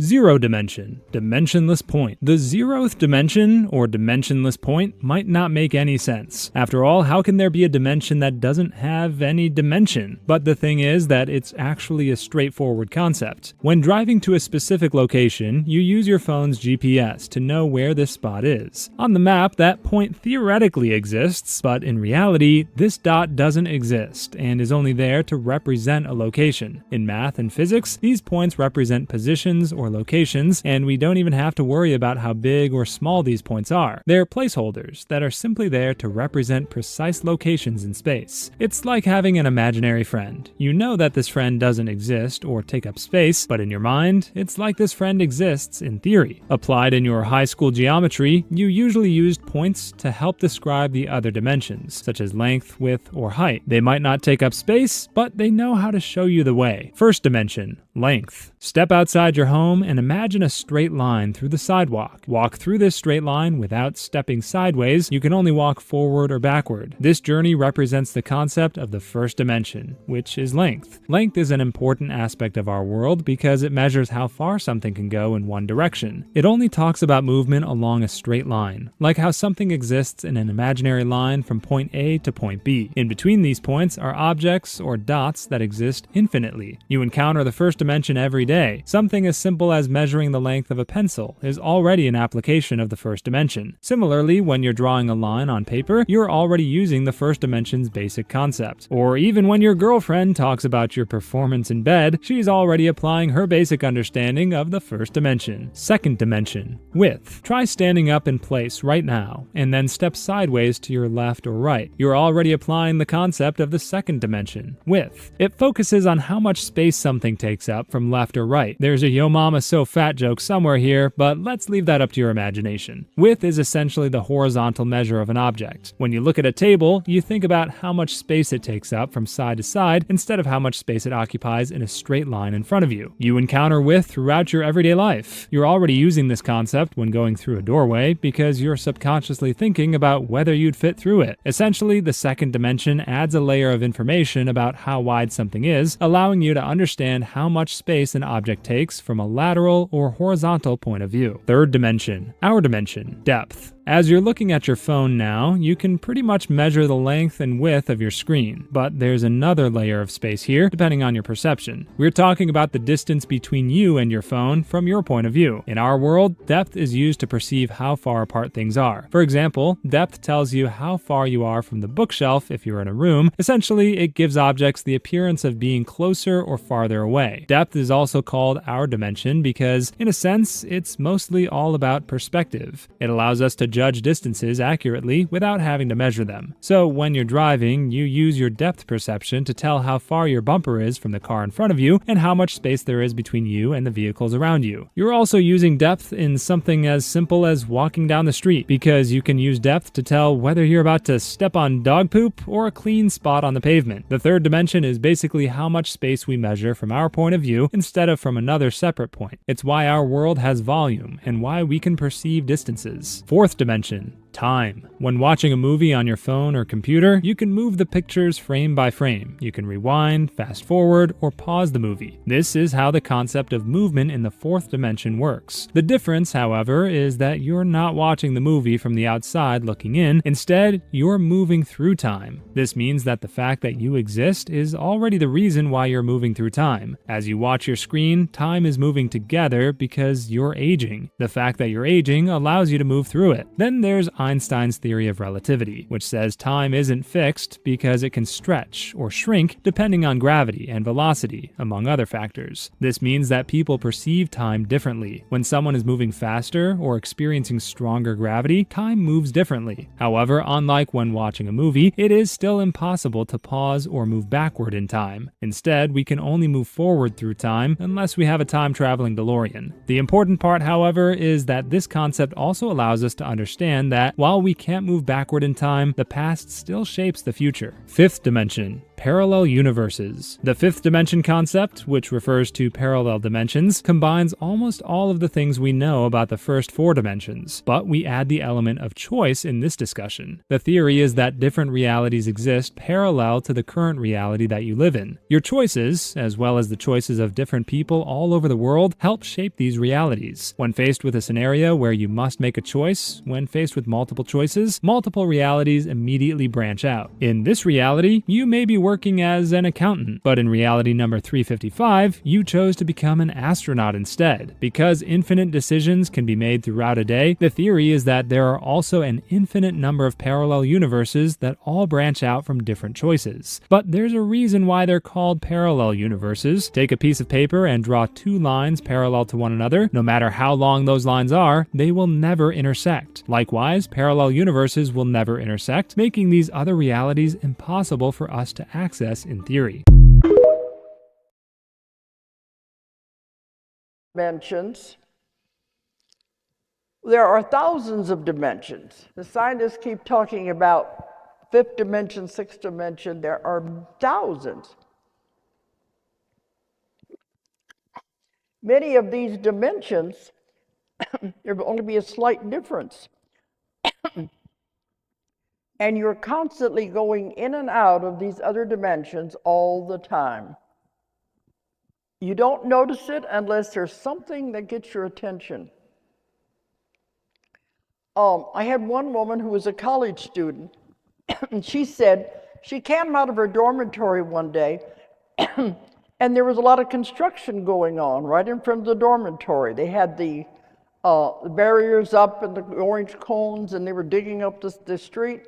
Zero dimension, dimensionless point. The zeroth dimension, or dimensionless point, might not make any sense. After all, how can there be a dimension that doesn't have any dimension? But the thing is that it's actually a straightforward concept. When driving to a specific location, you use your phone's GPS to know where this spot is. On the map, that point theoretically exists, but in reality, this dot doesn't exist and is only there to represent a location. In math and physics, these points represent positions or locations, and we don't even have to worry about how big or small these points are. They're placeholders that are simply there to represent precise locations in space. It's like having an imaginary friend. You know that this friend doesn't exist or take up space, but in your mind, it's like this friend exists in theory. Applied in your high school geometry, you usually used points to help describe the other dimensions, such as length, width, or height. They might not take up space, but they know how to show you the way. First dimension, length. Step outside your home and imagine a straight line through the sidewalk. Walk through this straight line without stepping sideways. You can only walk forward or backward. This journey represents the concept of the first dimension, which is length. Length is an important aspect of our world because it measures how far something can go in one direction. It only talks about movement along a straight line, like how something exists in an imaginary line from point A to point B. In between these points are objects or dots that exist infinitely. You encounter the first dimension every day. Something as simple as measuring the length of a pencil is already an application of the first dimension. Similarly, when you're drawing a line on paper, you're already using the first dimension's basic concept. Or even when your girlfriend talks about your performance in bed, she's already applying her basic understanding of the first dimension. Second dimension, width. Try standing up in place right now, and then step sideways to your left or right. You're already applying the concept of the second dimension, width. It focuses on how much space something takes up from left or right. There's a yo mama so fat joke somewhere here, but let's leave that up to your imagination. Width is essentially the horizontal measure of an object. When you look at a table, you think about how much space it takes up from side to side instead of how much space it occupies in a straight line in front of you. You encounter width throughout your everyday life. You're already using this concept when going through a doorway because you're subconsciously thinking about whether you'd fit through it. Essentially, the second dimension adds a layer of information about how wide something is, allowing you to understand how much space an object takes from a lateral or horizontal point of view. Third dimension, our dimension, depth. As you're looking at your phone now, you can pretty much measure the length and width of your screen, but there's another layer of space here, depending on your perception. We're talking about the distance between you and your phone from your point of view. In our world, depth is used to perceive how far apart things are. For example, depth tells you how far you are from the bookshelf if you're in a room. Essentially, it gives objects the appearance of being closer or farther away. Depth is also called our dimension because, in a sense, it's mostly all about perspective. It allows us to judge distances accurately without having to measure them. So when you're driving, you use your depth perception to tell how far your bumper is from the car in front of you and how much space there is between you and the vehicles around you. You're also using depth in something as simple as walking down the street because you can use depth to tell whether you're about to step on dog poop or a clean spot on the pavement. The third dimension is basically how much space we measure from our point of view instead of from another separate point. It's why our world has volume and why we can perceive distances. Fourth dimension, time. When watching a movie on your phone or computer, you can move the pictures frame by frame. You can rewind, fast forward, or pause the movie. This is how the concept of movement in the fourth dimension works. The difference, however, is that you're not watching the movie from the outside looking in. Instead, you're moving through time. This means that the fact that you exist is already the reason why you're moving through time. As you watch your screen, time is moving together because you're aging. The fact that you're aging allows you to move through it. Then there's Einstein's theory of relativity, which says time isn't fixed because it can stretch or shrink depending on gravity and velocity, among other factors. This means that people perceive time differently. When someone is moving faster or experiencing stronger gravity, time moves differently. However, unlike when watching a movie, it is still impossible to pause or move backward in time. Instead, we can only move forward through time unless we have a time-traveling DeLorean. The important part, however, is that this concept also allows us to understand that while we can't move backward in time, the past still shapes the future. Fifth dimension, parallel universes. The fifth dimension concept, which refers to parallel dimensions, combines almost all of the things we know about the first four dimensions, but we add the element of choice in this discussion. The theory is that different realities exist parallel to the current reality that you live in. Your choices, as well as the choices of different people all over the world, help shape these realities. When faced with a scenario where you must make a choice, when faced with multiple choices, multiple realities immediately branch out. In this reality, you may be working as an accountant, but in reality number 355, you chose to become an astronaut instead. Because infinite decisions can be made throughout a day, the theory is that there are also an infinite number of parallel universes that all branch out from different choices. But there's a reason why they're called parallel universes. Take a piece of paper and draw two lines parallel to one another. No matter how long those lines are, they will never intersect. Likewise, parallel universes will never intersect, making these other realities impossible for us to access in theory. Dimensions. There are thousands of dimensions. The scientists keep talking about fifth dimension, sixth dimension. There are thousands. Many of these dimensions, there will only be a slight difference. And you're constantly going in and out of these other dimensions all the time. You don't notice it unless there's something that gets your attention. I had one woman who was a college student, and she said she came out of her dormitory one day, and there was a lot of construction going on right in front of the dormitory. They had the barriers up and the orange cones, and they were digging up the street.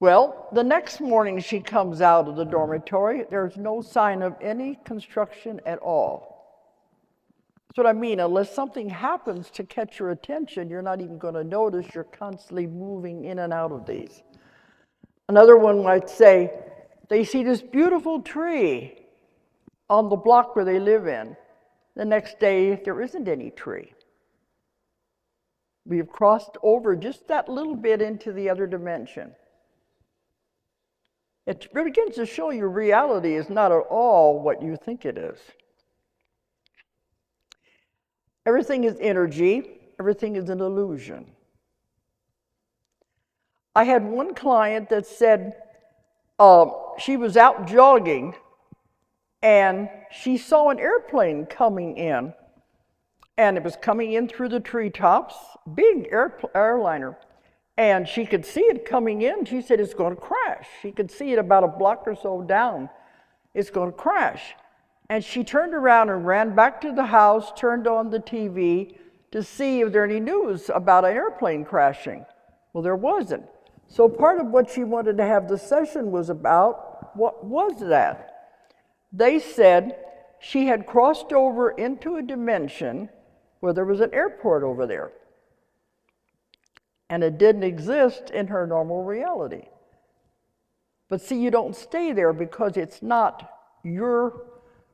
Well, the next morning she comes out of the dormitory, there's no sign of any construction at all. That's what I mean. Unless something happens to catch your attention, you're not even going to notice. You're constantly moving in and out of these. Another one might say, they see this beautiful tree on the block where they live in. The next day, there isn't any tree. We have crossed over just that little bit into the other dimension. It begins to show you reality is not at all what you think it is. Everything is energy. Everything is an illusion. I had one client that said she was out jogging and she saw an airplane coming in, and it was coming in through the treetops, big airliner. And she could see it coming in. She said, it's going to crash. She could see it about a block or so down. It's going to crash. And she turned around and ran back to the house, turned on the TV to see if there any news about an airplane crashing. Well, there wasn't. So part of what she wanted to have the session was about, what was that? They said she had crossed over into a dimension where there was an airport over there. And it didn't exist in her normal reality. But see, you don't stay there because it's not your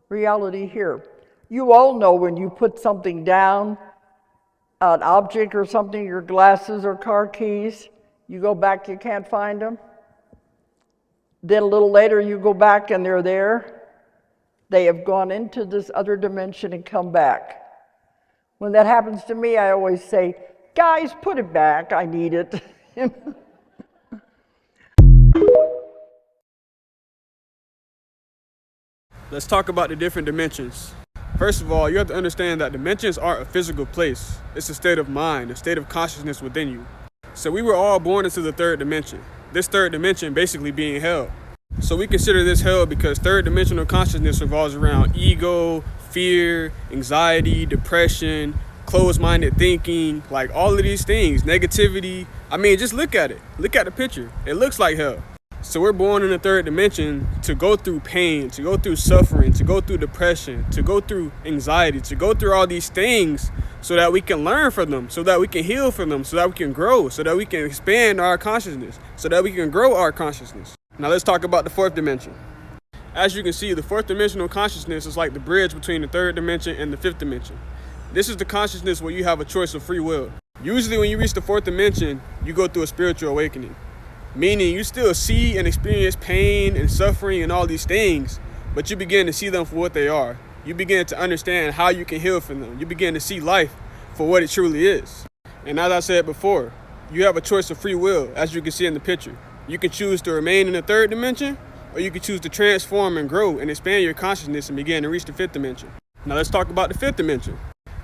reality here. You all know when you put something down, an object or something, your glasses or car keys, you go back, you can't find them. Then a little later you go back and they're there. They have gone into this other dimension and come back. When that happens to me, I always say, guys, put it back, I need it. Let's talk about the different dimensions. First of all, you have to understand that dimensions aren't a physical place. It's a state of mind, a state of consciousness within you. So we were all born into the third dimension. This third dimension basically being hell. So we consider this hell because third dimensional consciousness revolves around ego, fear, anxiety, depression, closed-minded thinking, like all of these things, negativity. I mean, just look at it. Look at the picture. It looks like hell. So we're born in the third dimension to go through pain, to go through suffering, to go through depression, to go through anxiety, to go through all these things so that we can learn from them, so that we can heal from them, so that we can grow, so that we can expand our consciousness, so that we can grow our consciousness. Now let's talk about the fourth dimension. As you can see, the fourth dimensional consciousness is like the bridge between the third dimension and the fifth dimension. This is the consciousness where you have a choice of free will. Usually when you reach the fourth dimension, you go through a spiritual awakening. Meaning you still see and experience pain and suffering and all these things, but you begin to see them for what they are. You begin to understand how you can heal from them. You begin to see life for what it truly is. And as I said before, you have a choice of free will, as you can see in the picture. You can choose to remain in the third dimension, or you can choose to transform and grow and expand your consciousness and begin to reach the fifth dimension. Now let's talk about the fifth dimension.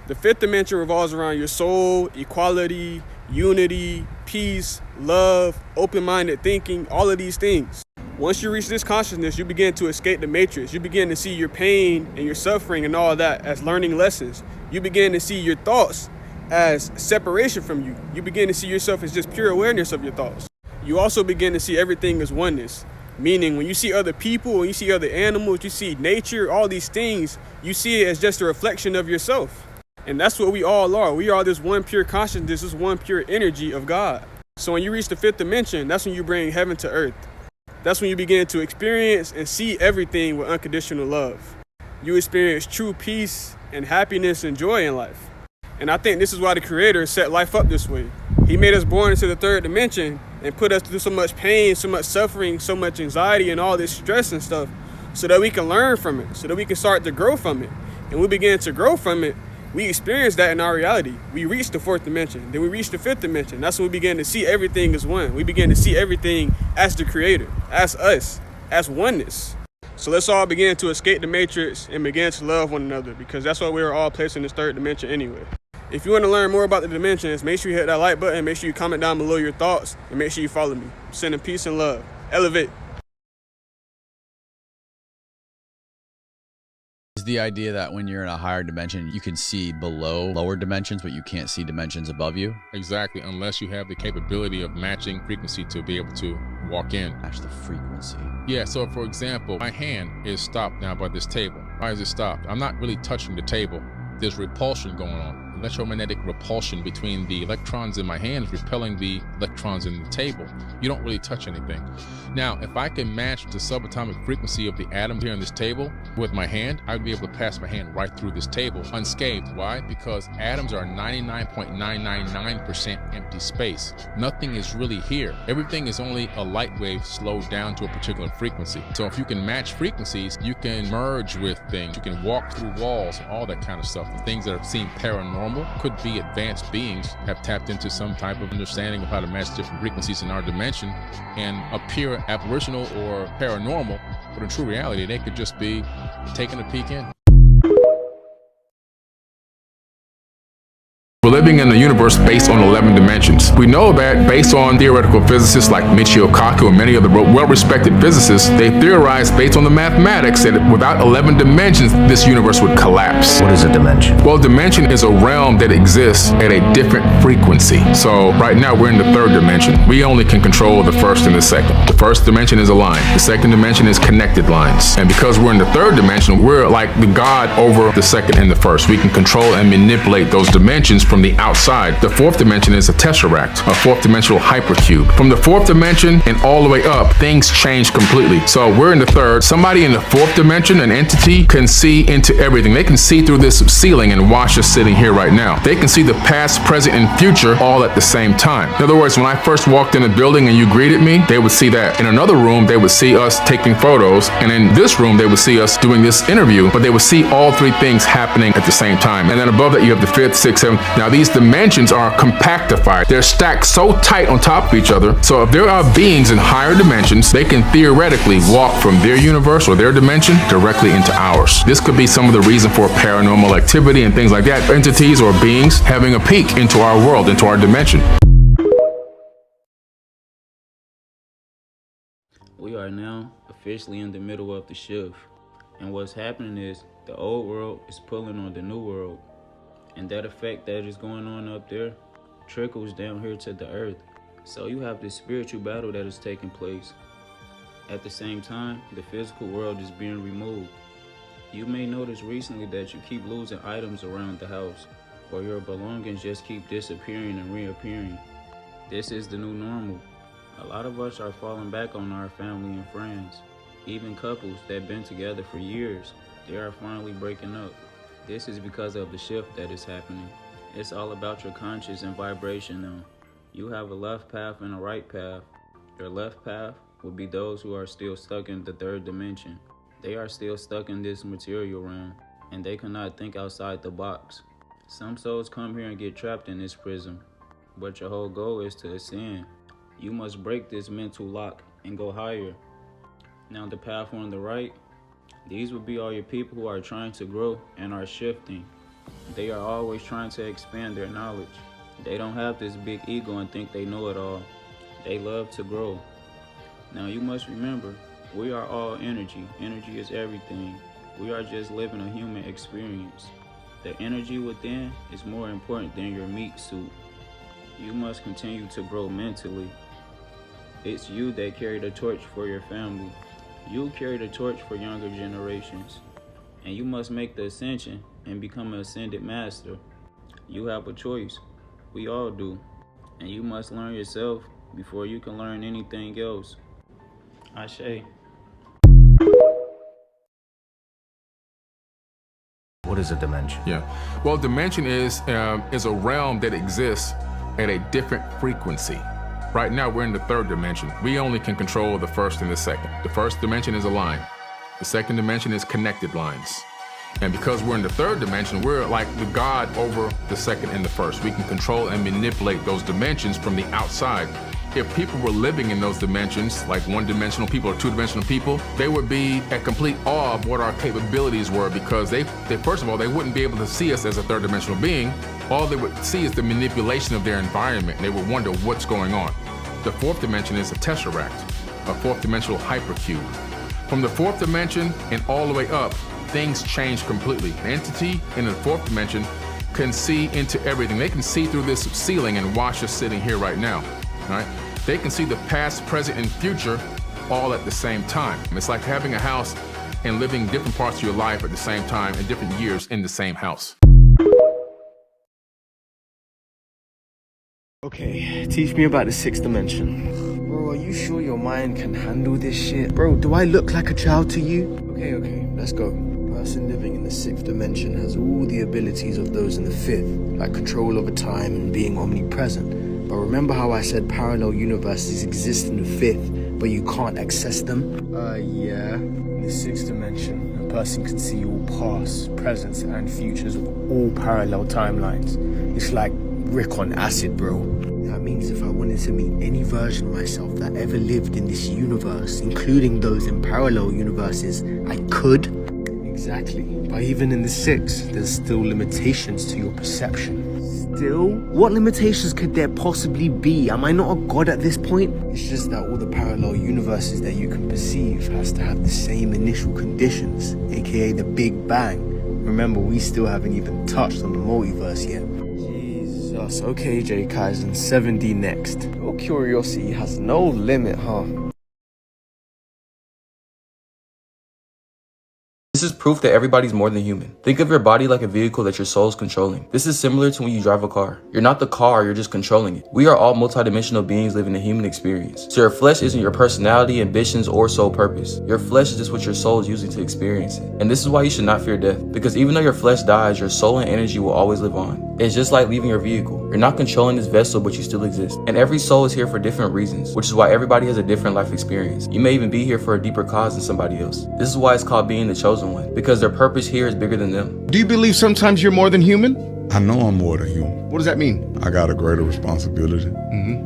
The fifth dimension revolves around your soul, equality, unity, peace, love, open-minded thinking, all of these things. Once you reach this consciousness, you begin to escape the matrix. You begin to see your pain and your suffering and all that as learning lessons. You begin to see your thoughts as separation from you. You begin to see yourself as just pure awareness of your thoughts. You also begin to see everything as oneness. Meaning when you see other people, when you see other animals, you see nature, all these things, you see it as just a reflection of yourself. And that's what we all are. We are this one pure consciousness, this one pure energy of God. So when you reach the fifth dimension, that's when you bring heaven to earth. That's when you begin to experience and see everything with unconditional love. You experience true peace and happiness and joy in life. And I think this is why the Creator set life up this way. He made us born into the third dimension and put us through so much pain, so much suffering, so much anxiety and all this stress and stuff so that we can learn from it, so that we can start to grow from it. And we begin to grow from it. We experience that in our reality. We reach the fourth dimension, then we reach the fifth dimension. That's when we begin to see everything as one. We begin to see everything as the Creator, as us, as oneness. So let's all begin to escape the matrix and begin to love one another, because that's why we are all placed in this third dimension anyway. If you want to learn more about the dimensions, make sure you hit that like button, make sure you comment down below your thoughts, and make sure you follow me. I'm sending peace and love. Elevate. Is the idea that when you're in a higher dimension, you can see below lower dimensions, but you can't see dimensions above you? Exactly, unless you have the capability of matching frequency to be able to walk in. Match the frequency. Yeah, so for example, my hand is stopped now by this table. Why is it stopped? I'm not really touching the table. There's repulsion going on. Electromagnetic repulsion between the electrons in my hand repelling the electrons in the table. You don't really touch anything. Now, if I can match the subatomic frequency of the atoms here on this table with my hand, I'd be able to pass my hand right through this table unscathed. Why? Because atoms are 99.999% empty space. Nothing is really here. Everything is only a light wave slowed down to a particular frequency. So if you can match frequencies, you can merge with things. You can walk through walls and all that kind of stuff. The things that seem paranormal could be advanced beings have tapped into some type of understanding of how to match different frequencies in our dimension and appear apparitional or paranormal, but in true reality, they could just be taking a peek in. We're living in a universe based on 11 dimensions. We know that based on theoretical physicists like Michio Kaku and many other well-respected physicists, they theorize based on the mathematics that without 11 dimensions, this universe would collapse. What is a dimension? Well, dimension is a realm that exists at a different frequency. So right now we're in the third dimension. We only can control the first and the second. The first dimension is a line. The second dimension is connected lines. And because we're in the third dimension, we're like the God over the second and the first. We can control and manipulate those dimensions from the outside. The fourth dimension is a tesseract, a fourth dimensional hypercube. From the fourth dimension and all the way up, things change completely. So we're in the third. Somebody in the fourth dimension, an entity, can see into everything. They can see through this ceiling and watch us sitting here right now. They can see the past, present, and future all at the same time. In other words, when I first walked in the building and you greeted me, they would see that. In another room, they would see us taking photos. And in this room, they would see us doing this interview, but they would see all three things happening at the same time. And then above that, you have the fifth, sixth, seventh. Now these dimensions are compactified. They're stacked so tight on top of each other. So if there are beings in higher dimensions, they can theoretically walk from their universe or their dimension directly into ours. This could be some of the reason for paranormal activity and things like that. Entities or beings having a peek into our world, into our dimension. We are now officially in the middle of the shift. And what's happening is the old world is pulling on the new world. And that effect that is going on up there trickles down here to the earth. So you have this spiritual battle that is taking place. At the same time, the physical world is being removed. You may notice recently that you keep losing items around the house, or your belongings just keep disappearing and reappearing. This is the new normal. A lot of us are falling back on our family and friends. Even couples that have been together for years, they are finally breaking up. This is because of the shift that is happening. It's all about your conscience and vibration now. You have a left path and a right path. Your left path will be those who are still stuck in the third dimension. They are still stuck in this material realm, and they cannot think outside the box. Some souls come here and get trapped in this prism, but your whole goal is to ascend. You must break this mental lock and go higher. Now the path on the right, these will be all your people who are trying to grow and are shifting. They are always trying to expand their knowledge. They don't have this big ego and think they know it all. They love to grow. Now you must remember, we are all energy. Energy is everything. We are just living a human experience. The energy within is more important than your meat suit. You must continue to grow mentally. It's you that carry the torch for your family. You carry the torch for younger generations. And you must make the ascension and become an ascended master. You have a choice. We all do. And you must learn yourself before you can learn anything else. Ashe. What is a dimension? Yeah. Well, dimension is a realm that exists at a different frequency. Right now, we're in the third dimension. We only can control the first and the second. The first dimension is a line. The second dimension is connected lines. And because we're in the third dimension, we're like the God over the second and the first. We can control and manipulate those dimensions from the outside. If people were living in those dimensions, like one-dimensional people or two-dimensional people, they would be at complete awe of what our capabilities were, because they first of all, they wouldn't be able to see us as a third-dimensional being. All they would see is the manipulation of their environment, and they would wonder what's going on. The fourth dimension is a tesseract, a fourth-dimensional hypercube. From the fourth dimension and all the way up, things change completely. An entity in the fourth dimension can see into everything. They can see through this ceiling and watch us sitting here right now. Right? They can see the past, present, and future all at the same time. It's like having a house and living different parts of your life at the same time in different years in the same house. Okay, teach me about the sixth dimension. Bro, are you sure your mind can handle this shit? Bro, do I look like a child to you? Okay, let's go. A person living in the sixth dimension has all the abilities of those in the fifth, like control over time and being omnipresent. But remember how I said parallel universes exist in the fifth, but you can't access them? Yeah. In the sixth dimension, a person can see all past, presents, and futures of all parallel timelines. It's like Rick on acid, bro. That means if I wanted to meet any version of myself that ever lived in this universe, including those in parallel universes, I could. Exactly. But even in the sixth, there's still limitations to your perception. Still? What limitations could there possibly be? Am I not a god at this point? It's just that all the parallel universes that you can perceive has to have the same initial conditions, aka the Big Bang. Remember, we still haven't even touched on the multiverse yet. Jesus. Okay, J. Kaizen, 7D next. Your curiosity has no limit, huh? This is proof that everybody's more than human. Think of your body like a vehicle that your soul is controlling. This is similar to when you drive a car. You're not the car, you're just controlling it. We are all multidimensional beings living a human experience. So your flesh isn't your personality, ambitions, or sole purpose. Your flesh is just what your soul is using to experience it. And this is why you should not fear death. Because even though your flesh dies, your soul and energy will always live on. It's just like leaving your vehicle. You're not controlling this vessel, but you still exist. And every soul is here for different reasons, which is why everybody has a different life experience. You may even be here for a deeper cause than somebody else. This is why it's called being the chosen one, because their purpose here is bigger than them. Do you believe sometimes you're more than human? I know I'm more than human. What does that mean? I got a greater responsibility.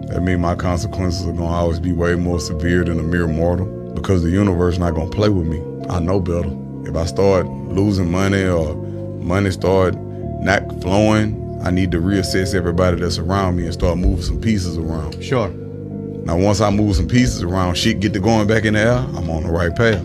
That means my consequences are gonna always be way more severe than a mere mortal, because the universe not gonna play with me. I know better. If I start losing money or money start not flowing, I need to reassess everybody that's around me and start moving some pieces around. Sure. Now once I move some pieces around, shit get to going back in the air, I'm on the right path.